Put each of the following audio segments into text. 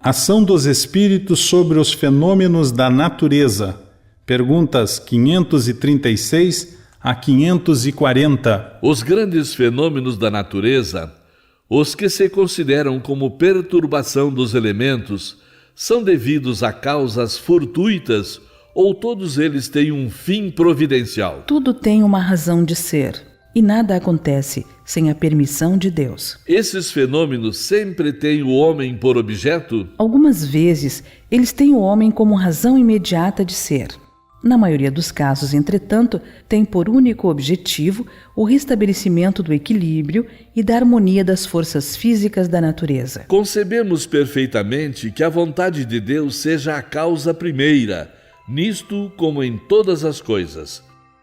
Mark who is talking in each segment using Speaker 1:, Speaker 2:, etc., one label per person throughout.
Speaker 1: Ação dos espíritos sobre os fenômenos da natureza. Perguntas 536 a 540.
Speaker 2: Os grandes fenômenos da natureza, os que se consideram como perturbação dos elementos, são devidos a causas fortuitas ou todos eles têm um fim providencial?
Speaker 3: Tudo tem uma razão de ser, e nada acontece sem a permissão de Deus.
Speaker 2: Esses fenômenos sempre têm o homem por objeto?
Speaker 3: Algumas vezes, eles têm o homem como razão imediata de ser. Na maioria dos casos, entretanto, têm por único objetivo o restabelecimento do equilíbrio e da harmonia das forças físicas da natureza.
Speaker 2: Concebemos perfeitamente que a vontade de Deus seja a causa primeira, nisto como em todas as coisas.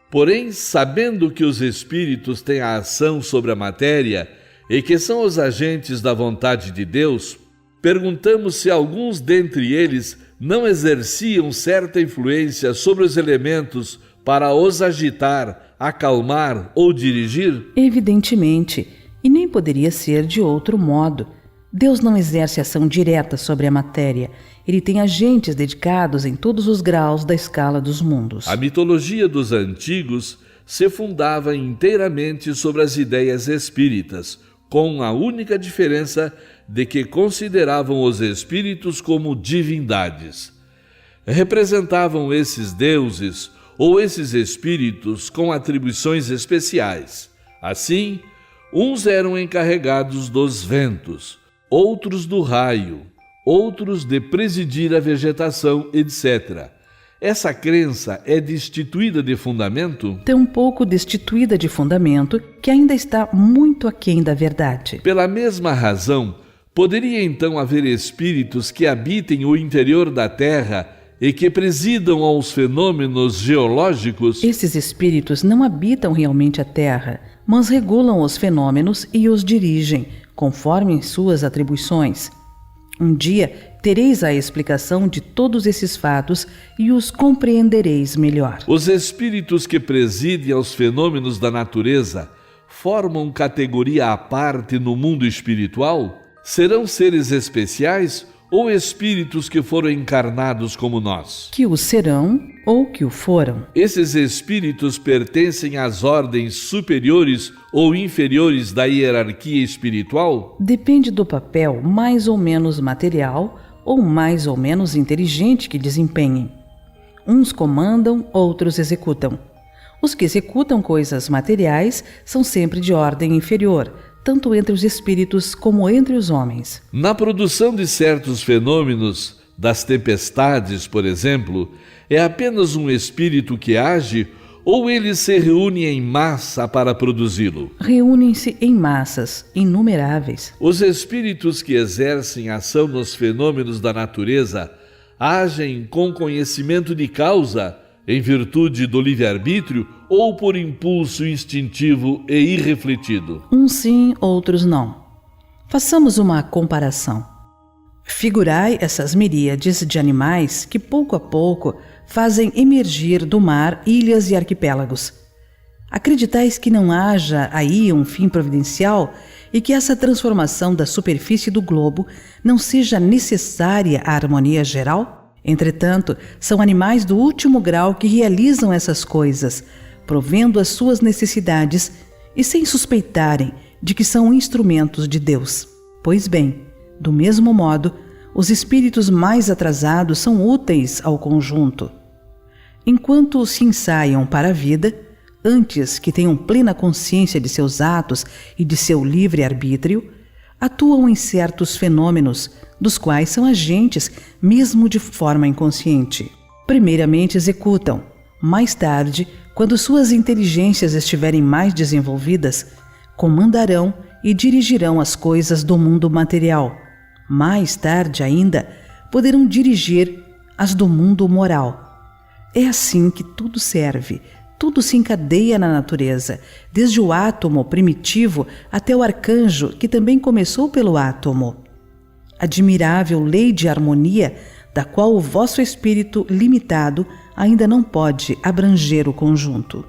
Speaker 2: Porém, sabendo que os espíritos têm a ação sobre a matéria e que são os agentes da vontade de Deus, perguntamos se alguns dentre eles não exerciam certa influência sobre os elementos para os agitar, acalmar ou dirigir?
Speaker 3: Evidentemente, e nem poderia ser de outro modo. Deus não exerce ação direta sobre a matéria. Ele tem agentes dedicados em todos os graus da escala dos mundos.
Speaker 2: A mitologia dos antigos se fundava inteiramente sobre as ideias espíritas, com a única diferença de que consideravam os espíritos como divindades. Representavam esses deuses ou esses espíritos com atribuições especiais. Assim, uns eram encarregados dos ventos, outros do raio, outros de presidir a vegetação, etc. Essa crença é destituída de fundamento?
Speaker 3: Tampouco destituída de fundamento, que ainda está muito aquém da verdade.
Speaker 2: Pela mesma razão, poderia então haver espíritos que habitem o interior da Terra e que presidam aos fenômenos geológicos?
Speaker 3: Esses espíritos não habitam realmente a Terra, mas regulam os fenômenos e os dirigem, conforme suas atribuições. Um dia tereis a explicação de todos esses fatos e os compreendereis melhor.
Speaker 2: Os espíritos que presidem aos fenômenos da natureza formam categoria à parte no mundo espiritual? Serão seres especiais ou espíritos que foram encarnados como nós?
Speaker 3: Que o serão ou que o foram.
Speaker 2: Esses espíritos pertencem às ordens superiores ou inferiores da hierarquia espiritual?
Speaker 3: Depende do papel mais ou menos material ou mais ou menos inteligente que desempenhem. Uns comandam, outros executam. Os que executam coisas materiais são sempre de ordem inferior, tanto entre os espíritos como entre os homens.
Speaker 2: Na produção de certos fenômenos, das tempestades, por exemplo, é apenas um espírito que age ou ele se reúne em massa para produzi-lo?
Speaker 3: Reúnem-se em massas inumeráveis.
Speaker 2: Os espíritos que exercem ação nos fenômenos da natureza agem com conhecimento de causa, em virtude do livre-arbítrio ou por impulso instintivo e irrefletido?
Speaker 3: Uns sim, outros não. Façamos uma comparação. Figurai essas miríades de animais que, pouco a pouco, fazem emergir do mar ilhas e arquipélagos. Acreditais que não haja aí um fim providencial e que essa transformação da superfície do globo não seja necessária à harmonia geral? Entretanto, são animais do último grau que realizam essas coisas, provendo as suas necessidades e sem suspeitarem de que são instrumentos de Deus. Pois bem, do mesmo modo, os espíritos mais atrasados são úteis ao conjunto. Enquanto se ensaiam para a vida, antes que tenham plena consciência de seus atos e de seu livre-arbítrio, atuam em certos fenômenos, dos quais são agentes mesmo de forma inconsciente. Primeiramente executam, mais tarde, quando suas inteligências estiverem mais desenvolvidas, comandarão e dirigirão as coisas do mundo material. Mais tarde ainda, poderão dirigir as do mundo moral. É assim que tudo serve, tudo se encadeia na natureza, desde o átomo primitivo até o arcanjo, que também começou pelo átomo. Admirável lei de harmonia, da qual o vosso espírito limitado ainda não pode abranger o conjunto.